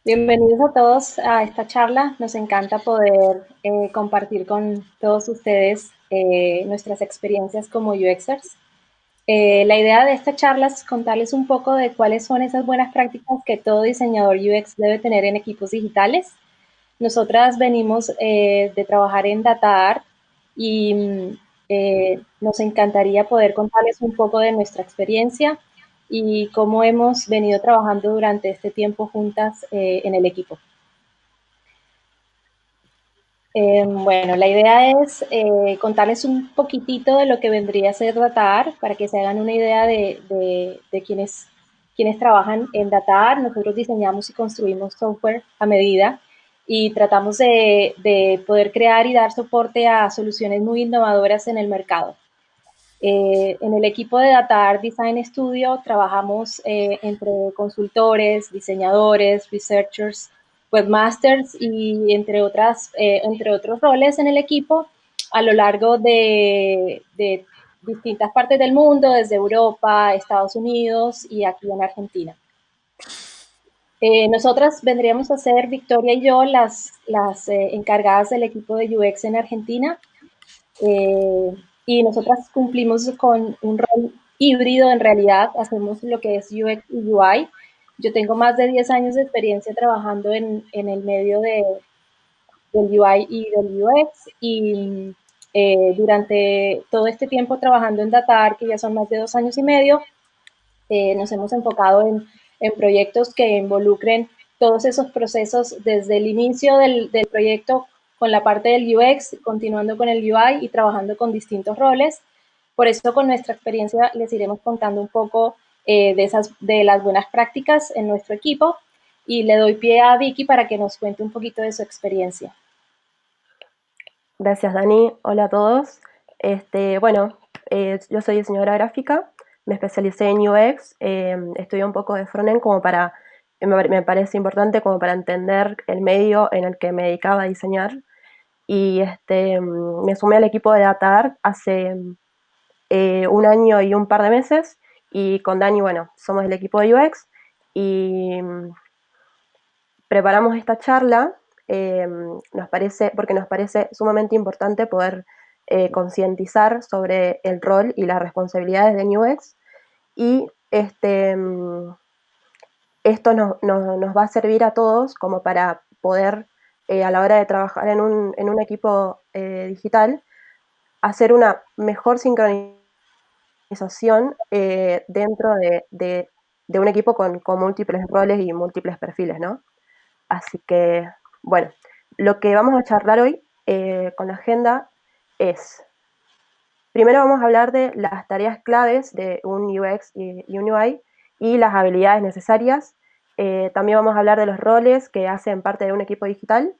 Bienvenidos a todos a esta charla. Nos encanta poder compartir con todos ustedes nuestras experiencias como UXers. La idea de esta charla es contarles un poco de cuáles son esas buenas prácticas que todo diseñador UX debe tener en equipos digitales. Nosotras venimos de trabajar en Data Art y nos encantaría poder contarles un poco de nuestra experiencia y cómo hemos venido trabajando durante este tiempo juntas en el equipo. Bueno, la idea es contarles un poquitito de lo que vendría a ser Data para que se hagan una idea de quienes trabajan en Data. Nosotros diseñamos y construimos software a medida y tratamos de poder crear y dar soporte a soluciones muy innovadoras en el mercado. En el equipo de Data Art Design Studio trabajamos entre consultores, diseñadores, researchers, webmasters y entre otros roles en el equipo a lo largo de distintas partes del mundo, desde Europa, Estados Unidos y aquí en Argentina. Nosotras vendríamos a ser, Victoria y yo, las encargadas del equipo de UX en Argentina. Eh, y nosotras cumplimos con un rol híbrido en realidad, hacemos lo que es UX y UI. Yo tengo más de 10 años de experiencia trabajando en el medio del UI y del UX y durante todo este tiempo trabajando en Datar, que ya son más de 2 años y medio, nos hemos enfocado en proyectos que involucren todos esos procesos desde el inicio del proyecto con la parte del UX, continuando con el UI y trabajando con distintos roles. Por eso con nuestra experiencia les iremos contando un poco de las buenas prácticas en nuestro equipo y le doy pie a Vicky para que nos cuente un poquito de su experiencia. Gracias, Dani. Hola a todos. Bueno, yo soy diseñadora gráfica, me especialicé en UX, estudié un poco de frontend me parece importante como para entender el medio en el que me dedicaba a diseñar. Y me sumé al equipo de DataArt hace un año y un par de meses. Y con Dani, bueno, somos el equipo de UX y preparamos esta charla porque nos parece sumamente importante poder concientizar sobre el rol y las responsabilidades de UX y esto nos va a servir a todos como para poder a la hora de trabajar en un equipo digital hacer una mejor sincronización dentro de un equipo con múltiples roles y múltiples perfiles, ¿no? Así que, bueno, lo que vamos a charlar hoy con la agenda es, primero vamos a hablar de las tareas claves de un UX y un UI y las habilidades necesarias. También vamos a hablar de los roles que hacen parte de un equipo digital,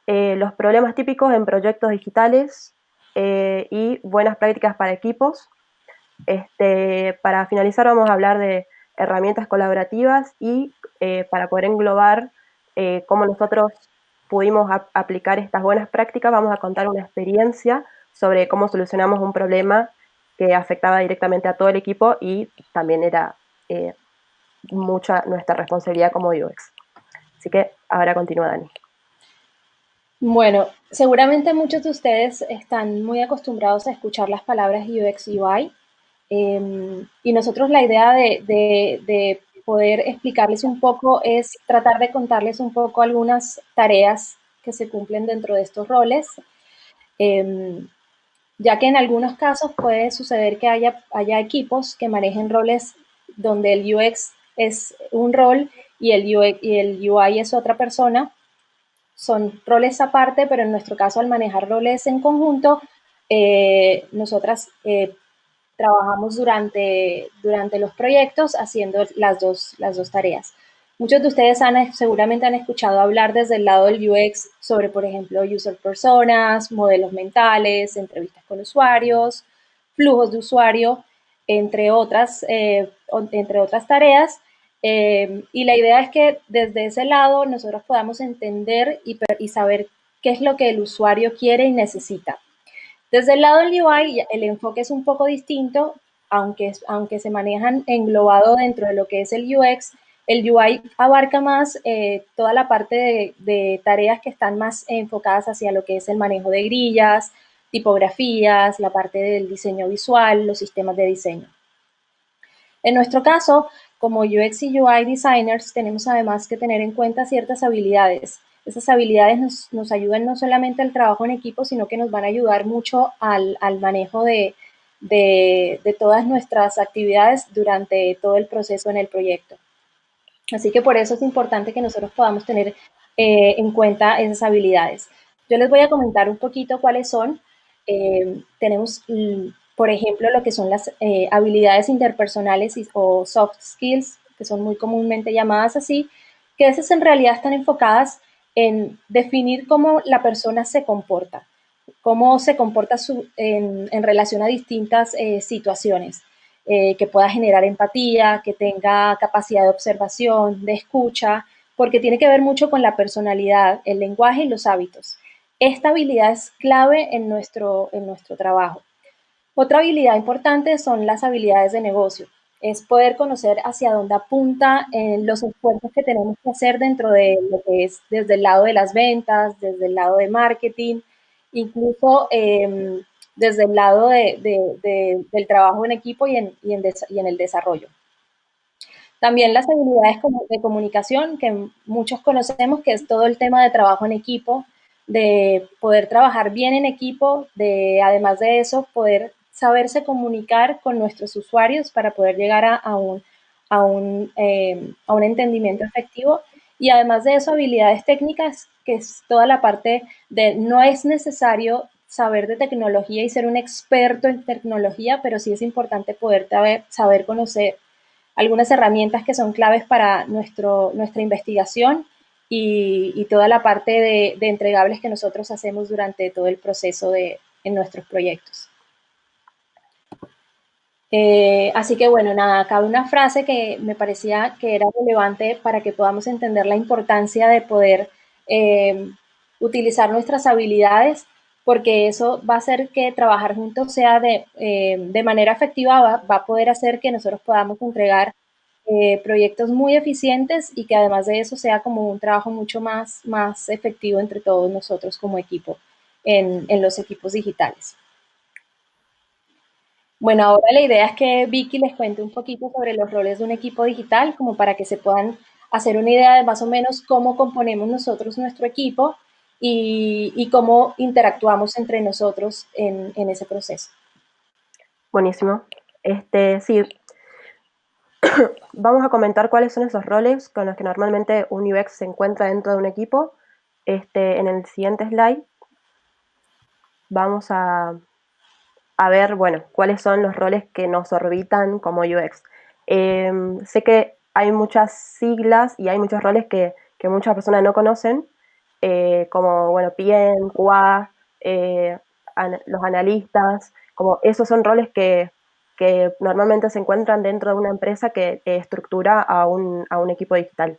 los problemas típicos en proyectos digitales y buenas prácticas para equipos. Para finalizar vamos a hablar de herramientas colaborativas y para poder englobar cómo nosotros pudimos aplicar estas buenas prácticas, vamos a contar una experiencia sobre cómo solucionamos un problema que afectaba directamente a todo el equipo y también era eh, mucha nuestra responsabilidad como UX. Así que ahora continúa Dani. Bueno, seguramente muchos de ustedes están muy acostumbrados a escuchar las palabras UX y UI. Y nosotros la idea de poder explicarles un poco es tratar de contarles un poco algunas tareas que se cumplen dentro de estos roles, eh, ya que en algunos casos puede suceder que haya equipos que manejen roles donde el UX es un rol y el UI es otra persona. Son roles aparte, pero en nuestro caso al manejar roles en conjunto, nosotras trabajamos durante los proyectos haciendo las dos tareas. Muchos de ustedes seguramente han escuchado hablar desde el lado del UX sobre, por ejemplo, user personas, modelos mentales, entrevistas con usuarios, flujos de usuario, entre otras tareas. Y la idea es que desde ese lado nosotros podamos entender y saber qué es lo que el usuario quiere y necesita. Desde el lado del UI, el enfoque es un poco distinto, aunque se manejan englobado dentro de lo que es el UX. El UI abarca más toda la parte de tareas que están más enfocadas hacia lo que es el manejo de grillas, tipografías, la parte del diseño visual, los sistemas de diseño. En nuestro caso, como UX y UI designers, tenemos además que tener en cuenta ciertas habilidades. Esas habilidades nos ayudan no solamente al trabajo en equipo, sino que nos van a ayudar mucho al manejo de todas nuestras actividades durante todo el proceso en el proyecto. Así que por eso es importante que nosotros podamos tener en cuenta esas habilidades. Yo les voy a comentar un poquito cuáles son. Tenemos, por ejemplo, lo que son las habilidades interpersonales o soft skills, que son muy comúnmente llamadas así, que esas en realidad están enfocadas en definir cómo la persona se comporta, cómo se comporta en relación a distintas situaciones que pueda generar empatía, que tenga capacidad de observación, de escucha, porque tiene que ver mucho con la personalidad, el lenguaje y los hábitos. Esta habilidad es clave en nuestro trabajo. Otra habilidad importante son las habilidades de negocio. Es poder conocer hacia dónde apunta los esfuerzos que tenemos que hacer dentro de lo que es desde el lado de las ventas, desde el lado de marketing, incluso desde el lado del trabajo en equipo y en el desarrollo. También las habilidades de comunicación, que muchos conocemos, que es todo el tema de trabajo en equipo, de poder trabajar bien en equipo, de además de eso, poder saberse comunicar con nuestros usuarios para poder llegar a un entendimiento efectivo. Y además de eso, habilidades técnicas, que es toda la parte de no es necesario saber de tecnología y ser un experto en tecnología, pero sí es importante poder saber conocer algunas herramientas que son claves para nuestra investigación y toda la parte de entregables que nosotros hacemos durante todo el proceso en nuestros proyectos. Así que bueno, nada, cabe una frase que me parecía que era relevante para que podamos entender la importancia de poder eh, utilizar nuestras habilidades, porque eso va a hacer que trabajar juntos sea de manera efectiva, va a poder hacer que nosotros podamos entregar proyectos muy eficientes y que además de eso sea como un trabajo mucho más efectivo entre todos nosotros como equipo en los equipos digitales. Bueno, ahora la idea es que Vicky les cuente un poquito sobre los roles de un equipo digital, como para que se puedan hacer una idea de más o menos cómo componemos nosotros nuestro equipo y cómo interactuamos entre nosotros en ese proceso. Buenísimo. Sí, vamos a comentar cuáles son esos roles con los que normalmente un UX se encuentra dentro de un equipo. En el siguiente slide vamos a ver, bueno, cuáles son los roles que nos orbitan como UX. Sé que hay muchas siglas y hay muchos roles que muchas personas no conocen, como, bueno, PM, QA, los analistas, como esos son roles que normalmente se encuentran dentro de una empresa que estructura a un equipo digital.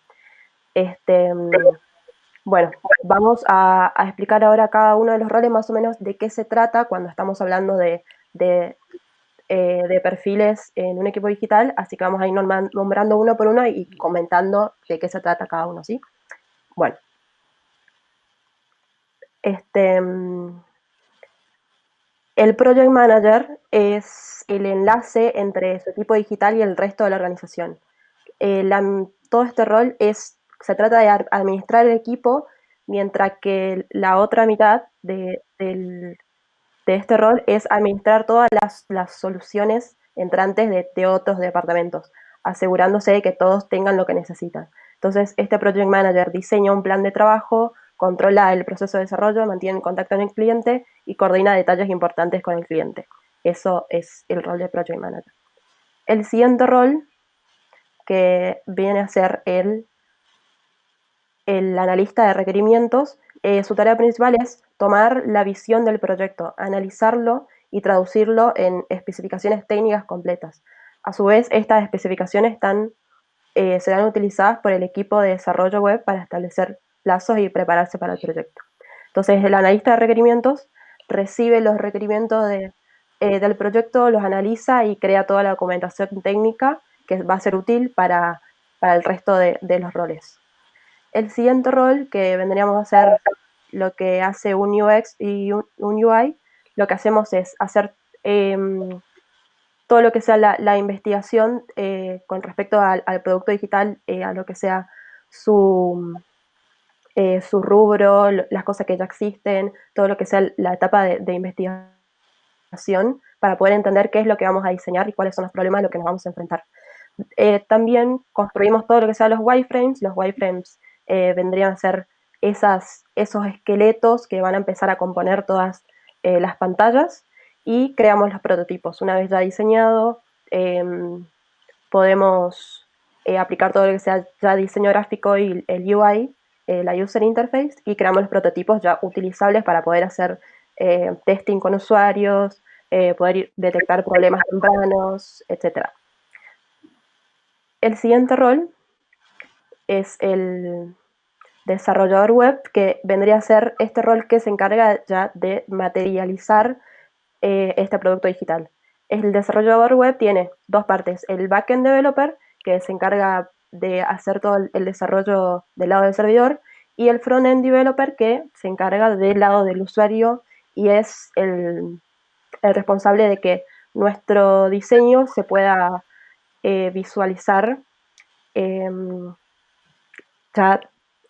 Bueno, vamos a explicar ahora cada uno de los roles más o menos de qué se trata cuando estamos hablando de perfiles en un equipo digital, así que vamos a ir nombrando uno por uno y comentando de qué se trata cada uno, ¿sí? Bueno, el Project Manager es el enlace entre su equipo digital y el resto de la organización. Todo este rol se trata de administrar el equipo, mientras que la otra mitad de este rol es administrar todas las soluciones entrantes de otros departamentos, asegurándose de que todos tengan lo que necesitan. Entonces, este Project Manager diseña un plan de trabajo, controla el proceso de desarrollo, mantiene contacto con el cliente y coordina detalles importantes con el cliente. Eso es el rol de Project Manager. El siguiente rol, que viene a ser el analista de requerimientos, su tarea principal es tomar la visión del proyecto, analizarlo y traducirlo en especificaciones técnicas completas. A su vez, estas especificaciones serán utilizadas por el equipo de desarrollo web para establecer plazos y prepararse para el proyecto. Entonces, el analista de requerimientos recibe los requerimientos del proyecto, los analiza y crea toda la documentación técnica que va a ser útil para para el resto de los roles. El siguiente rol, que vendríamos a hacer lo que hace un UX y un UI, lo que hacemos es hacer todo lo que sea la investigación con respecto al producto digital, a lo que sea su rubro, las cosas que ya existen, todo lo que sea la etapa de investigación para poder entender qué es lo que vamos a diseñar y cuáles son los problemas a los que nos vamos a enfrentar. También construimos todo lo que sea los wireframes. Los wireframes vendrían a ser esos esqueletos que van a empezar a componer todas las pantallas y creamos los prototipos. Una vez ya diseñado, podemos aplicar todo lo que sea ya diseño gráfico y el UI, la user interface, y creamos los prototipos ya utilizables para poder hacer testing con usuarios, poder detectar problemas tempranos, etc. El siguiente rol es el desarrollador web, que vendría a ser este rol que se encarga ya de materializar este producto digital. El desarrollador web tiene dos partes: el backend developer, que se encarga de hacer todo el desarrollo del lado del servidor, y el frontend developer, que se encarga del lado del usuario y es el responsable de que nuestro diseño se pueda visualizar eh, ya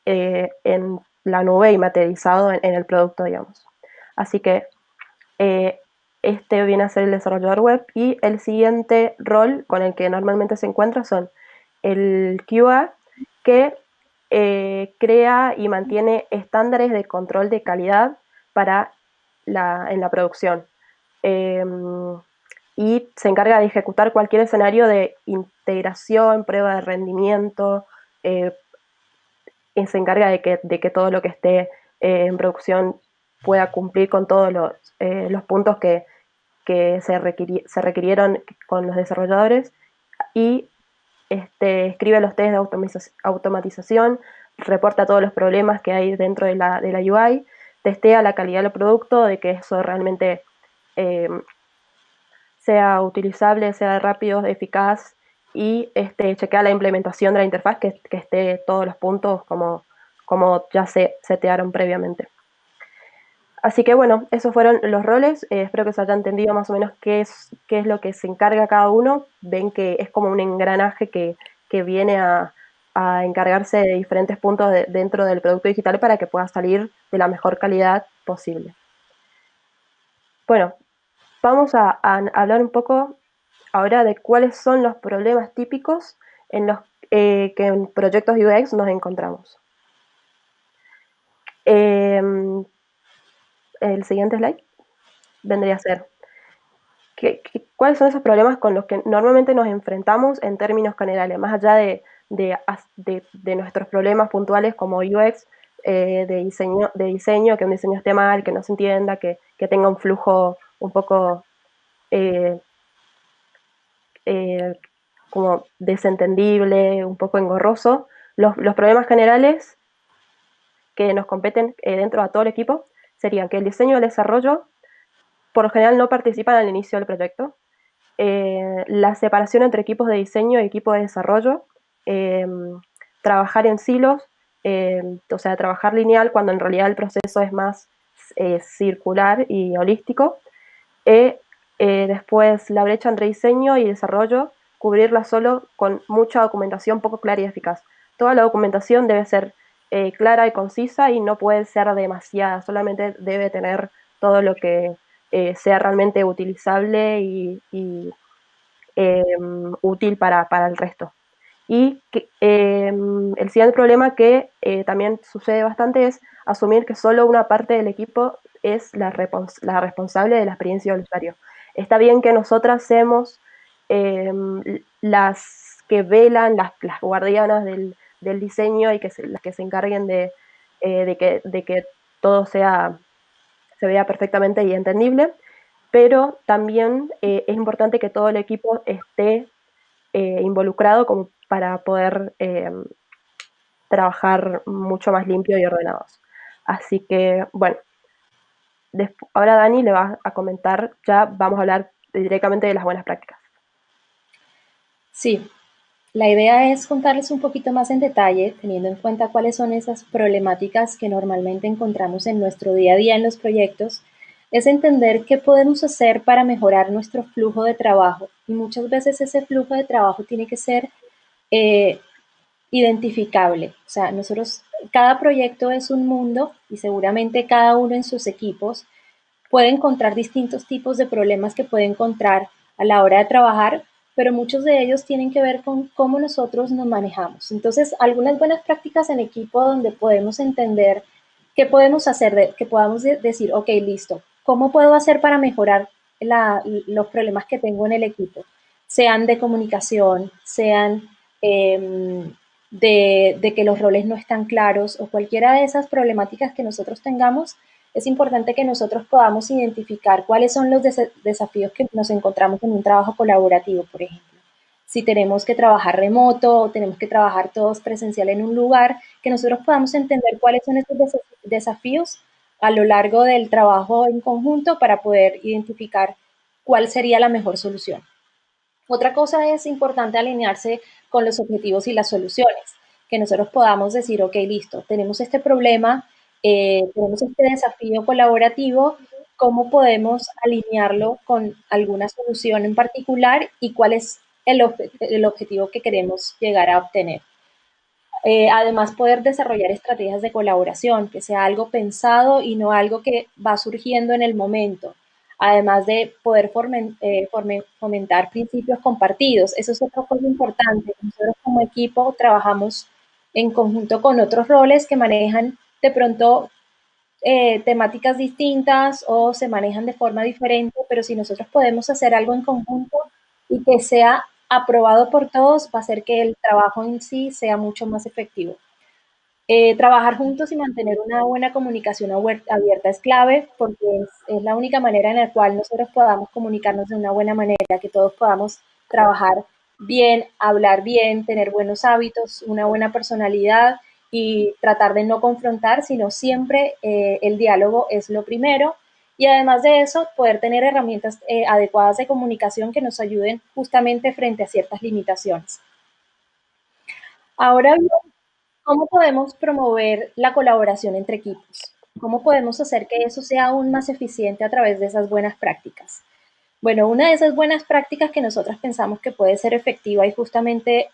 en la nube y materializado en el producto, digamos. Así que eh, este viene a ser el desarrollador web, y el siguiente rol con el que normalmente se encuentra son el QA, que crea y mantiene estándares de control de calidad para en la producción. Eh, y se encarga de ejecutar cualquier escenario de integración, prueba de rendimiento, eh, y se encarga de que todo lo que esté en producción pueda cumplir con todos los puntos que se requirieron con los desarrolladores, y escribe los test de automatización, reporta todos los problemas que hay dentro de la UI, testea la calidad del producto, de que eso realmente eh, sea utilizable, sea rápido, eficaz, y chequea la implementación de la interfaz, que esté todos los puntos como ya se setearon previamente. Así que bueno, esos fueron los roles. Espero que se haya entendido más o menos qué es lo que se encarga cada uno. Ven que es como un engranaje que viene a encargarse de diferentes puntos dentro del producto digital para que pueda salir de la mejor calidad posible. Bueno, vamos a hablar un poco ahora de cuáles son los problemas típicos en los que en proyectos UX nos encontramos. El siguiente slide vendría a ser cuáles son esos problemas con los que normalmente nos enfrentamos en términos generales, más allá de nuestros problemas puntuales como UX, de diseño, que un diseño esté mal, que no se entienda, que tenga un flujo un poco eh, eh, como desentendible, un poco engorroso. Los problemas generales que nos competen dentro de todo el equipo serían que el diseño y el desarrollo por lo general no participan al inicio del proyecto. La separación entre equipos de diseño y equipos de desarrollo, eh, trabajar en silos, o sea, trabajar lineal cuando en realidad el proceso es más circular y holístico. Después, la brecha entre diseño y desarrollo, cubrirla solo con mucha documentación poco clara y eficaz. Toda la documentación debe ser clara y concisa, y no puede ser demasiada, solamente debe tener todo lo que sea realmente utilizable y útil para el resto. Y el siguiente problema que también sucede bastante es asumir que solo una parte del equipo es la responsable de la experiencia del usuario. Está bien que nosotras seamos eh, las que velan, las guardianas del diseño, y las que se encarguen de que todo se vea perfectamente y entendible, pero también es importante que todo el equipo esté involucrado como para poder trabajar mucho más limpio y ordenados. Así que, bueno, ahora Dani le va a comentar, ya vamos a hablar directamente de las buenas prácticas. Sí, La idea es contarles un poquito más en detalle, teniendo en cuenta cuáles son esas problemáticas que normalmente encontramos en nuestro día a día en los proyectos, es entender qué podemos hacer para mejorar nuestro flujo de trabajo. Y muchas veces ese flujo de trabajo tiene que ser eh, identificable. O sea, nosotros, cada proyecto es un mundo y seguramente cada uno en sus equipos puede encontrar distintos tipos de problemas que puede encontrar a la hora de trabajar, pero muchos de ellos tienen que ver con cómo nosotros nos manejamos. Entonces, algunas buenas prácticas en equipo donde podemos entender qué podemos hacer, que podamos decir, ok, listo, ¿cómo puedo hacer para mejorar los problemas que tengo en el equipo? Sean de comunicación, sean de que los roles no están claros o cualquiera de esas problemáticas que nosotros tengamos, es importante que nosotros podamos identificar cuáles son los desafíos que nos encontramos en un trabajo colaborativo, por ejemplo. Si tenemos que trabajar remoto o tenemos que trabajar todos presencial en un lugar, que nosotros podamos entender cuáles son estos desafíos a lo largo del trabajo en conjunto para poder identificar cuál sería la mejor solución. Otra cosa es importante alinearse con los objetivos y las soluciones, que nosotros podamos decir, ok, listo, tenemos este problema, tenemos este desafío colaborativo, ¿cómo podemos alinearlo con alguna solución en particular y cuál es el objetivo que queremos llegar a obtener? Además, poder desarrollar estrategias de colaboración, que sea algo pensado y no algo que va surgiendo en el momento. Además de poder fomentar principios compartidos. Eso es otra cosa importante. Nosotros como equipo trabajamos en conjunto con otros roles que manejan de pronto temáticas distintas o se manejan de forma diferente, pero si nosotros podemos hacer algo en conjunto y que sea aprobado por todos, va a hacer que el trabajo en sí sea mucho más efectivo. Trabajar juntos y mantener una buena comunicación abierta es clave porque es la única manera en la cual nosotros podamos comunicarnos de una buena manera, que todos podamos trabajar bien, hablar bien, tener buenos hábitos, una buena personalidad y tratar de no confrontar, sino siempre el diálogo es lo primero. Y además de eso, poder tener herramientas adecuadas de comunicación que nos ayuden justamente frente a ciertas limitaciones. Ahora bien, ¿cómo podemos promover la colaboración entre equipos? ¿Cómo podemos hacer que eso sea aún más eficiente a través de esas buenas prácticas? Bueno, una de esas buenas prácticas que nosotros pensamos que puede ser efectiva y justamente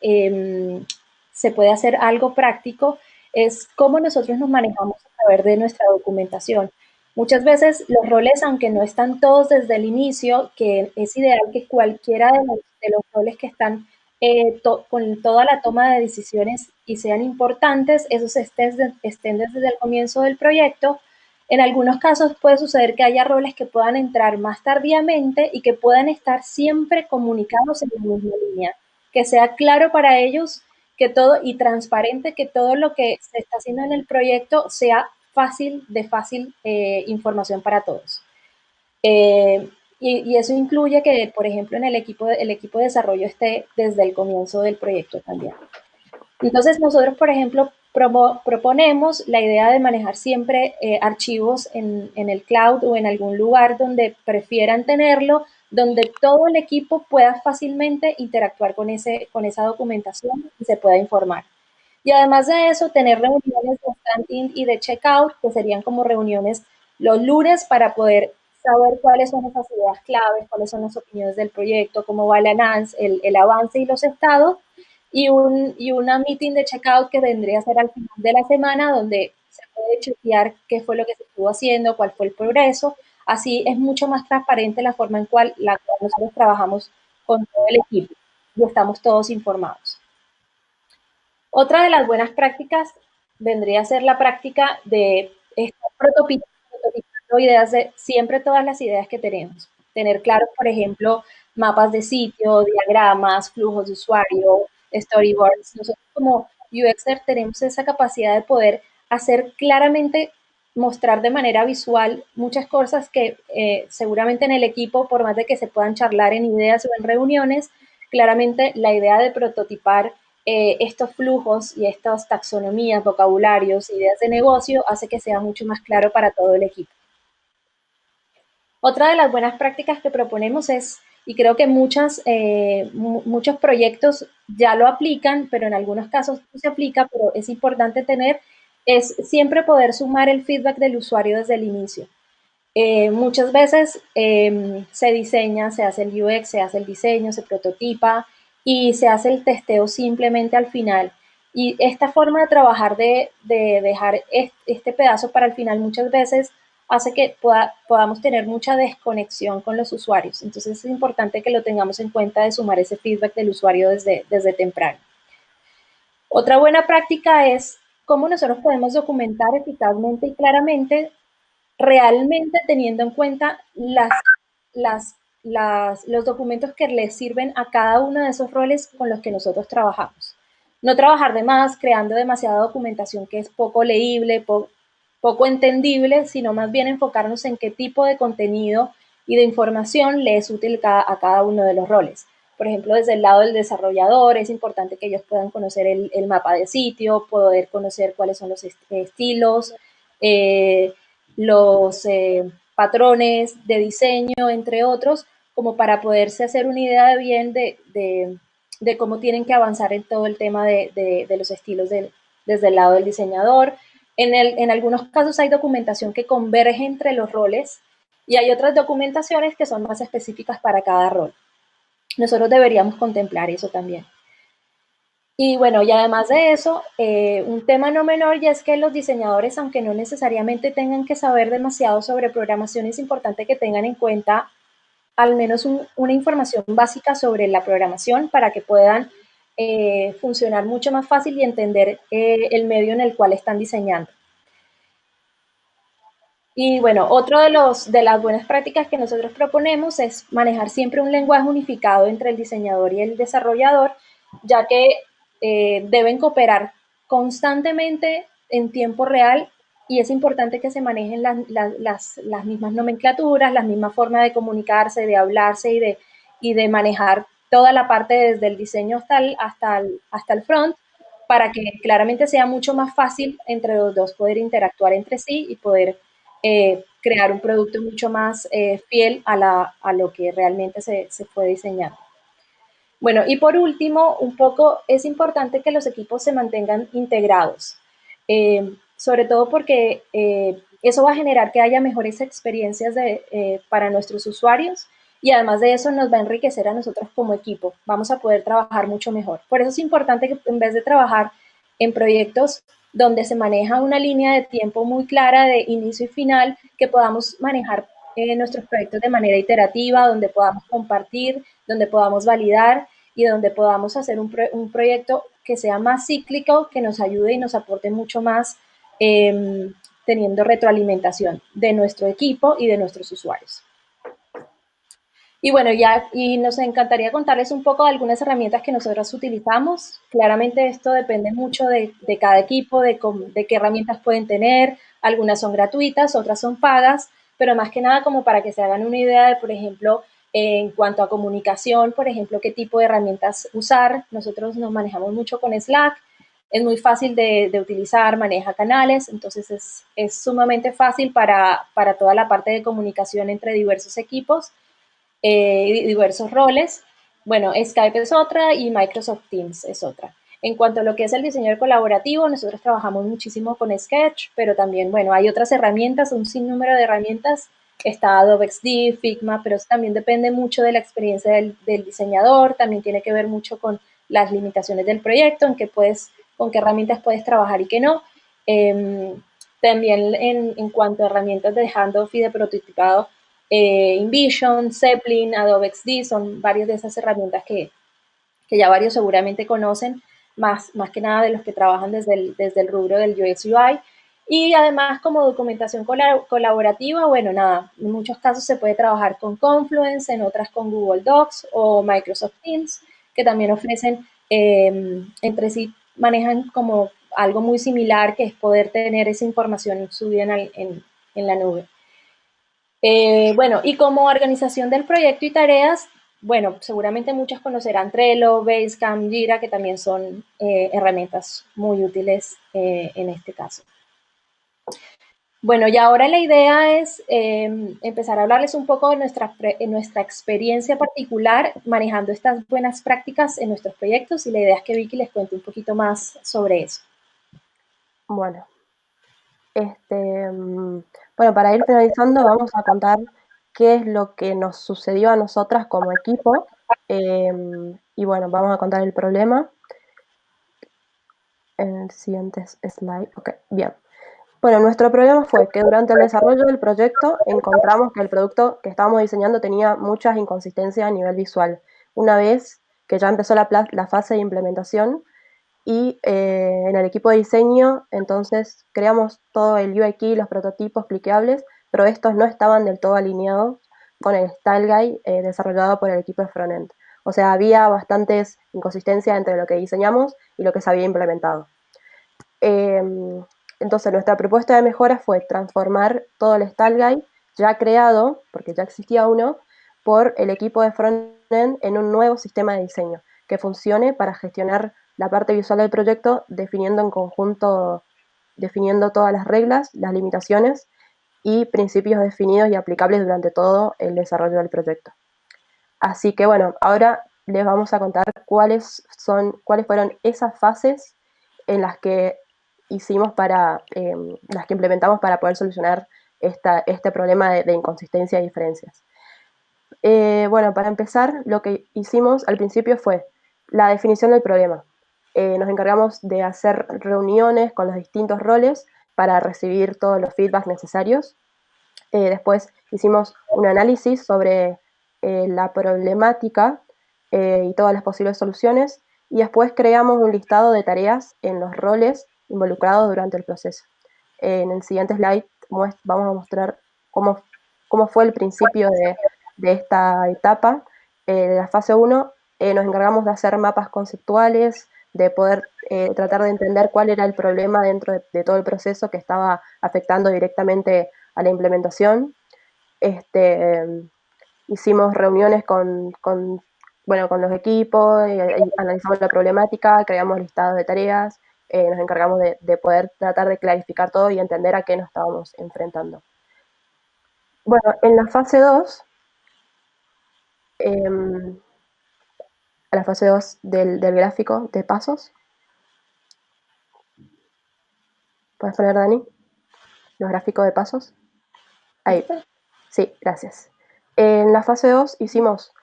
se puede hacer algo práctico es cómo nosotros nos manejamos a través de nuestra documentación. Muchas veces los roles, aunque no están todos desde el inicio, que es ideal que cualquiera de los roles que están con toda la toma de decisiones y sean importantes, esos estén desde el comienzo del proyecto. En algunos casos puede suceder que haya roles que puedan entrar más tardíamente y que puedan estar siempre comunicados en la misma línea, que sea claro para ellos que todo y transparente, que todo lo que se está haciendo en el proyecto sea fácil información para todos. Y eso incluye que, por ejemplo, en el equipo de desarrollo esté desde el comienzo del proyecto también. Entonces nosotros, por ejemplo, proponemos la idea de manejar siempre archivos en el cloud o en algún lugar donde prefieran tenerlo, donde todo el equipo pueda fácilmente interactuar con esa documentación y se pueda informar. Y además de eso, tener reuniones de stand-in y de checkout, que serían como reuniones los lunes para poder saber cuáles son esas ideas claves, cuáles son las opiniones del proyecto, cómo va el avance y los estados, y una meeting de checkout que vendría a ser al final de la semana, donde se puede chequear qué fue lo que se estuvo haciendo, cuál fue el progreso. Así es mucho más transparente la forma en la cual nosotros trabajamos con todo el equipo y estamos todos informados. Otra de las buenas prácticas vendría a ser la práctica de estar prototipando ideas de siempre todas las ideas que tenemos. Tener claros, por ejemplo, mapas de sitio, diagramas, flujos de usuario, storyboards. Nosotros como UXer tenemos esa capacidad de poder hacer claramente, mostrar de manera visual muchas cosas que seguramente en el equipo, por más de que se puedan charlar en ideas o en reuniones, claramente la idea de prototipar estos flujos y estas taxonomías, vocabularios, ideas de negocio, hace que sea mucho más claro para todo el equipo. Otra de las buenas prácticas que proponemos es y creo que muchos proyectos ya lo aplican, pero en algunos casos no se aplica, pero es importante es siempre poder sumar el feedback del usuario desde el inicio. Muchas veces se diseña, se hace el UX, se hace el diseño, se prototipa y se hace el testeo simplemente al final. Y esta forma de trabajar, de dejar este pedazo para el final, muchas veces hace que podamos tener mucha desconexión con los usuarios. Entonces es importante que lo tengamos en cuenta de sumar ese feedback del usuario desde temprano. Otra buena práctica es cómo nosotros podemos documentar eficazmente y claramente, realmente teniendo en cuenta los documentos que les sirven a cada uno de esos roles con los que nosotros trabajamos. No trabajar de más, creando demasiada documentación que es poco leíble, poco entendible, sino más bien enfocarnos en qué tipo de contenido y de información le es útil a cada uno de los roles. Por ejemplo, desde el lado del desarrollador es importante que ellos puedan conocer el mapa de sitio, poder conocer cuáles son los estilos, eh, los patrones de diseño, entre otros, como para poderse hacer una idea de bien de cómo tienen que avanzar en todo el tema de los estilos desde el lado del diseñador. En algunos casos hay documentación que converge entre los roles y hay otras documentaciones que son más específicas para cada rol. Nosotros deberíamos contemplar eso también. Y bueno, y además de eso, un tema no menor ya es que los diseñadores, aunque no necesariamente tengan que saber demasiado sobre programación, es importante que tengan en cuenta al menos una información básica sobre la programación para que puedan funcionar mucho más fácil y entender el medio en el cual están diseñando. Y bueno, otro de las buenas prácticas que nosotros proponemos es manejar siempre un lenguaje unificado entre el diseñador y el desarrollador, ya que deben cooperar constantemente en tiempo real y es importante que se manejen las mismas nomenclaturas, las mismas formas de comunicarse, de hablarse y de manejar toda la parte desde el diseño hasta el front para que claramente sea mucho más fácil entre los dos poder interactuar entre sí y poder crear un producto mucho más fiel a lo que realmente se fue diseñando. Bueno, y por último, un poco es importante que los equipos se mantengan integrados, sobre todo porque eso va a generar que haya mejores experiencias para nuestros usuarios y además de eso nos va a enriquecer a nosotros como equipo. Vamos a poder trabajar mucho mejor. Por eso es importante que en vez de trabajar en proyectos donde se maneja una línea de tiempo muy clara de inicio y final, que podamos manejar nuestros proyectos de manera iterativa, donde podamos compartir, donde podamos validar y donde podamos hacer un proyecto que sea más cíclico, que nos ayude y nos aporte mucho más teniendo retroalimentación de nuestro equipo y de nuestros usuarios. Y bueno, y nos encantaría contarles un poco de algunas herramientas que nosotros utilizamos. Claramente esto depende mucho de cada equipo, de qué herramientas pueden tener. Algunas son gratuitas, otras son pagas, pero más que nada como para que se hagan una idea de, por ejemplo, en cuanto a comunicación, por ejemplo, qué tipo de herramientas usar. Nosotros nos manejamos mucho con Slack. Es muy fácil de utilizar, maneja canales, entonces es sumamente fácil para toda la parte de comunicación entre diversos equipos. Diversos roles. Bueno, Skype es otra y Microsoft Teams es otra. En cuanto a lo que es el diseño colaborativo, nosotros trabajamos muchísimo con Sketch, pero también, bueno, hay otras herramientas, un sinnúmero de herramientas. Está Adobe XD, Figma, pero eso también depende mucho de la experiencia del diseñador, también tiene que ver mucho con las limitaciones del proyecto, con qué herramientas puedes trabajar y qué no. También en cuanto a herramientas de handoff y de prototipado, InVision, Zeppelin, Adobe XD, son varias de esas herramientas que ya varios seguramente conocen, más que nada de los que trabajan desde el rubro del UX UI. Y además como documentación colaborativa, bueno, nada, en muchos casos se puede trabajar con Confluence, en otras con Google Docs o Microsoft Teams, que también ofrecen entre sí, manejan como algo muy similar, que es poder tener esa información subida en la nube. Bueno, y como organización del proyecto y tareas, bueno, seguramente muchos conocerán Trello, Basecamp, Jira, que también son herramientas muy útiles en este caso. Bueno, y ahora la idea es empezar a hablarles un poco de nuestra experiencia particular manejando estas buenas prácticas en nuestros proyectos y la idea es que Vicky les cuente un poquito más sobre eso. Bueno, bueno, para ir finalizando, vamos a contar qué es lo que nos sucedió a nosotras como equipo. Y bueno, vamos a contar el problema en el siguiente slide. Ok, bien. Bueno, nuestro problema fue que durante el desarrollo del proyecto encontramos que el producto que estábamos diseñando tenía muchas inconsistencias a nivel visual. Una vez que ya empezó la fase de implementación y en el equipo de diseño, entonces creamos todo el UI key, los prototipos cliqueables, pero estos no estaban del todo alineados con el Style Guide desarrollado por el equipo de frontend. O sea, había bastantes inconsistencias entre lo que diseñamos y lo que se había implementado. Entonces nuestra propuesta de mejora fue transformar todo el Style Guide ya creado, porque ya existía uno, por el equipo de frontend en un nuevo sistema de diseño que funcione para gestionar la parte visual del proyecto, definiendo en conjunto, definiendo todas las reglas, las limitaciones y principios definidos y aplicables durante todo el desarrollo del proyecto. Así que bueno, ahora les vamos a contar cuáles fueron esas fases en las que hicimos las que implementamos para poder solucionar este problema de inconsistencia y diferencias. Bueno, para empezar, lo que hicimos al principio fue la definición del problema. Nos encargamos de hacer reuniones con los distintos roles para recibir todos los feedbacks necesarios. Después hicimos un análisis sobre la problemática y todas las posibles soluciones y después creamos un listado de tareas en los roles involucrados durante el proceso. En el siguiente slide vamos a mostrar cómo fue el principio de esta etapa. De la fase 1 nos encargamos de hacer mapas conceptuales, de poder tratar de entender cuál era el problema dentro de todo el proceso que estaba afectando directamente a la implementación. Hicimos reuniones bueno, con los equipos, y analizamos la problemática, creamos listados de tareas, nos encargamos de poder tratar de clarificar todo y entender a qué nos estábamos enfrentando. Bueno, en la fase 2, a la fase 2 del gráfico de pasos, ¿puedes poner, Dani, los gráficos de pasos? Ahí, sí, gracias. En la fase 2 hicimos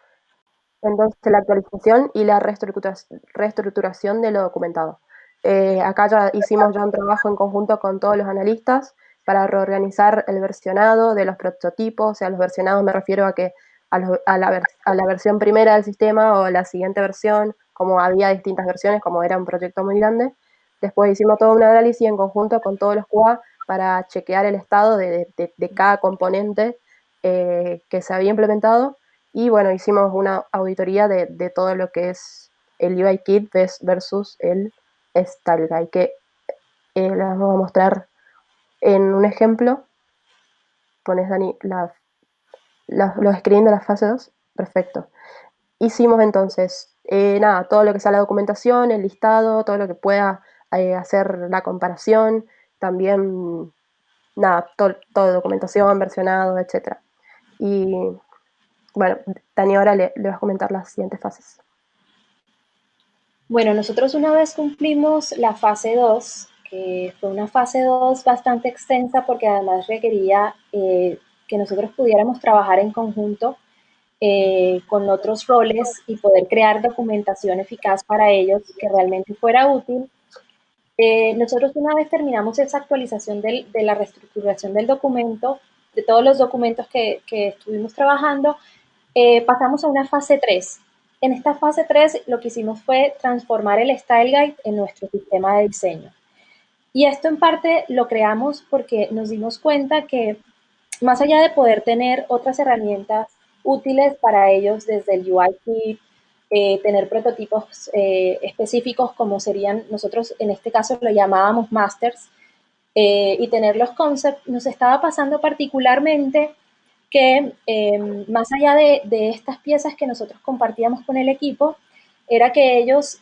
entonces la actualización y la reestructuración de lo documentado. Acá ya hicimos ya un trabajo en conjunto con todos los analistas para reorganizar el versionado de los prototipos. O sea, los versionados me refiero a que a la versión primera del sistema o la siguiente versión, como había distintas versiones, como era un proyecto muy grande. Después hicimos todo un análisis en conjunto con todos los QA para chequear el estado de cada componente que se había implementado. Y bueno, hicimos una auditoría de todo lo que es el UI Kit versus el Style Guide, que les vamos a mostrar en un ejemplo. Pones, Dani, los screens de la fase 2. Perfecto. Hicimos entonces, nada, todo lo que sea la documentación, el listado, todo lo que pueda hacer la comparación, también, nada, todo documentación, versionado, etc. Y bueno, Dani, ahora le vas a comentar las siguientes fases. Bueno, nosotros una vez cumplimos la fase 2, que fue una fase 2 bastante extensa porque además requería que nosotros pudiéramos trabajar en conjunto con otros roles y poder crear documentación eficaz para ellos que realmente fuera útil. Nosotros una vez terminamos esa actualización de la reestructuración del documento, de todos los documentos que estuvimos trabajando, pasamos a una fase 3. En esta fase 3 lo que hicimos fue transformar el Style Guide en nuestro sistema de diseño. Y esto en parte lo creamos porque nos dimos cuenta que más allá de poder tener otras herramientas útiles para ellos desde el UI Kit, tener prototipos específicos como serían, nosotros en este caso lo llamábamos masters, y tener los concepts, nos estaba pasando particularmente que más allá de estas piezas que nosotros compartíamos con el equipo, era que ellos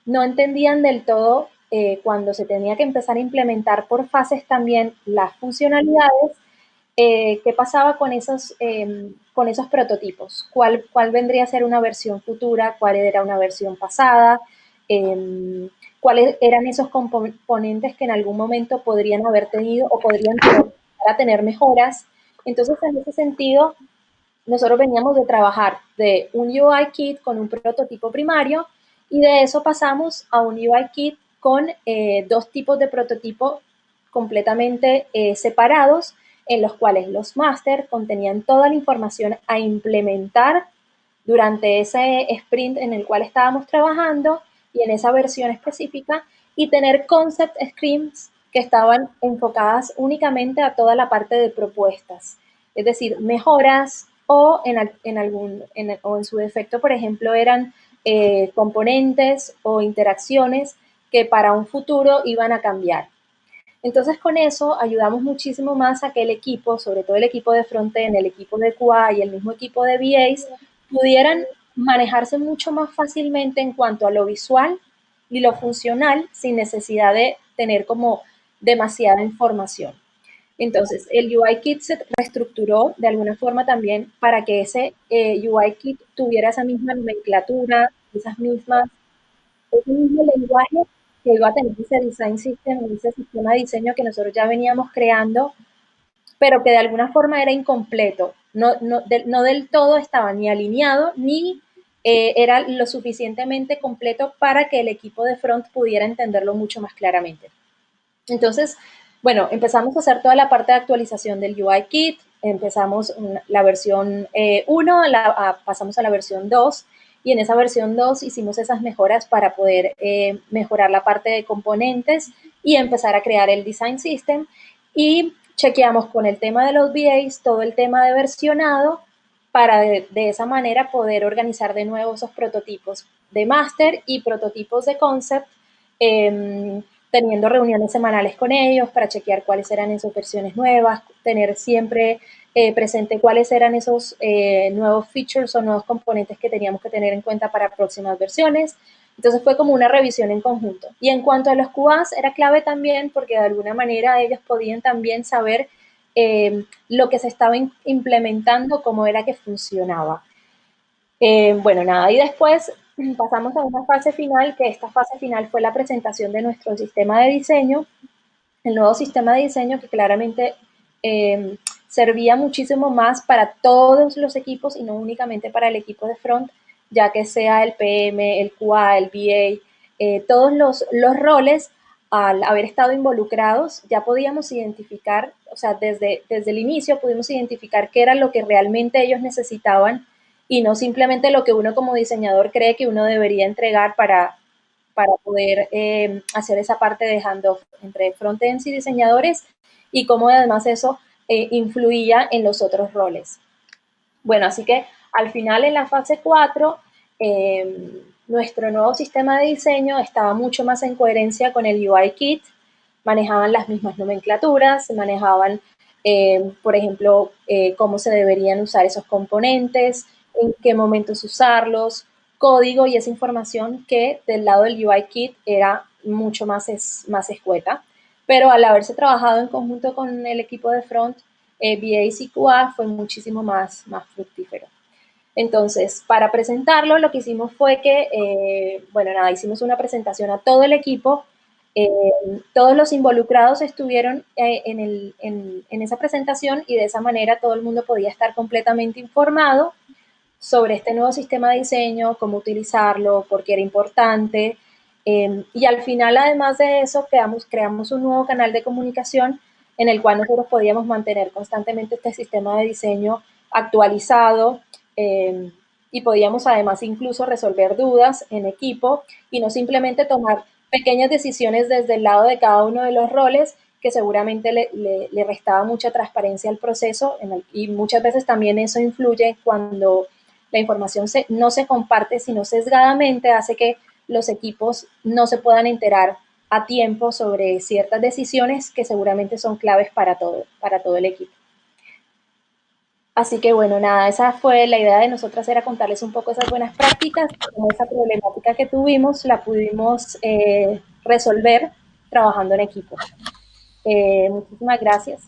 no entendían del todo cuando se tenía que empezar a implementar por fases también las funcionalidades, ¿qué pasaba con esos prototipos? ¿Cuál vendría a ser una versión futura? ¿Cuál era una versión pasada? ¿Cuáles eran esos componentes que en algún momento podrían haber tenido o podrían tener, para tener mejoras? Entonces, en ese sentido, nosotros veníamos de trabajar de un UI kit con un prototipo primario y de eso pasamos a un UI kit con dos tipos de prototipo completamente separados, en los cuales los máster contenían toda la información a implementar durante ese sprint en el cual estábamos trabajando y en esa versión específica, y tener concept screens que estaban enfocadas únicamente a toda la parte de propuestas, es decir, mejoras o o en su defecto, por ejemplo, eran componentes o interacciones que para un futuro iban a cambiar. Entonces, con eso ayudamos muchísimo más a que el equipo, sobre todo el equipo de frontend, el equipo de QA y el mismo equipo de VAs, pudieran manejarse mucho más fácilmente en cuanto a lo visual y lo funcional, sin necesidad de tener como demasiada información. Entonces, el UI Kit se reestructuró de alguna forma también para que ese UI Kit tuviera esa misma nomenclatura, ese mismo lenguaje que iba a tener ese design system, ese sistema de diseño que nosotros ya veníamos creando, pero que de alguna forma era incompleto. No del todo estaba ni alineado ni era lo suficientemente completo para que el equipo de front pudiera entenderlo mucho más claramente. Entonces, bueno, empezamos a hacer toda la parte de actualización del UI Kit, empezamos la versión 1, pasamos a la versión 2, y en esa versión 2 hicimos esas mejoras para poder mejorar la parte de componentes y empezar a crear el design system, y chequeamos con el tema de los VAs todo el tema de versionado para de esa manera poder organizar de nuevo esos prototipos de master y prototipos de concept, teniendo reuniones semanales con ellos para chequear cuáles eran esas versiones nuevas, tener siempre presente cuáles eran esos nuevos features o nuevos componentes que teníamos que tener en cuenta para próximas versiones. Entonces fue como una revisión en conjunto. Y en cuanto a los QAs, era clave también porque de alguna manera ellos podían también saber lo que se estaba implementando, cómo era que funcionaba. Bueno, nada, y después pasamos a una fase final, que esta fase final fue la presentación de nuestro sistema de diseño, el nuevo sistema de diseño que claramente servía muchísimo más para todos los equipos y no únicamente para el equipo de front, ya que sea el PM, el QA, el BA, todos los roles, al haber estado involucrados, ya podíamos identificar, o sea, desde el inicio pudimos identificar qué era lo que realmente ellos necesitaban y no simplemente lo que uno como diseñador cree que uno debería entregar para poder hacer esa parte de handoff entre frontends y diseñadores, y cómo además eso influía en los otros roles. Bueno, así que al final en la fase 4, nuestro nuevo sistema de diseño estaba mucho más en coherencia con el UI Kit, manejaban las mismas nomenclaturas, manejaban, por ejemplo, cómo se deberían usar esos componentes, en qué momentos usarlos, código y esa información que del lado del UI Kit era mucho más escueta. Pero al haberse trabajado en conjunto con el equipo de front, VAs y QA, fue muchísimo más fructífero. Entonces, para presentarlo, lo que hicimos fue que, bueno, nada, hicimos una presentación a todo el equipo. Eh, todos los involucrados estuvieron en esa presentación, y de esa manera todo el mundo podía estar completamente informado sobre este nuevo sistema de diseño, cómo utilizarlo, por qué era importante. Y al final, además de eso, creamos un nuevo canal de comunicación en el cual nosotros podíamos mantener constantemente este sistema de diseño actualizado, y podíamos además incluso resolver dudas en equipo y no simplemente tomar pequeñas decisiones desde el lado de cada uno de los roles, que seguramente le restaba mucha transparencia al proceso, y muchas veces también eso influye cuando la información no se comparte, sino sesgadamente, hace que los equipos no se puedan enterar a tiempo sobre ciertas decisiones que seguramente son claves para todo el equipo. Así que bueno, nada, esa fue la idea de nosotras, era contarles un poco esas buenas prácticas, como esa problemática que tuvimos la pudimos resolver trabajando en equipo. Muchísimas gracias.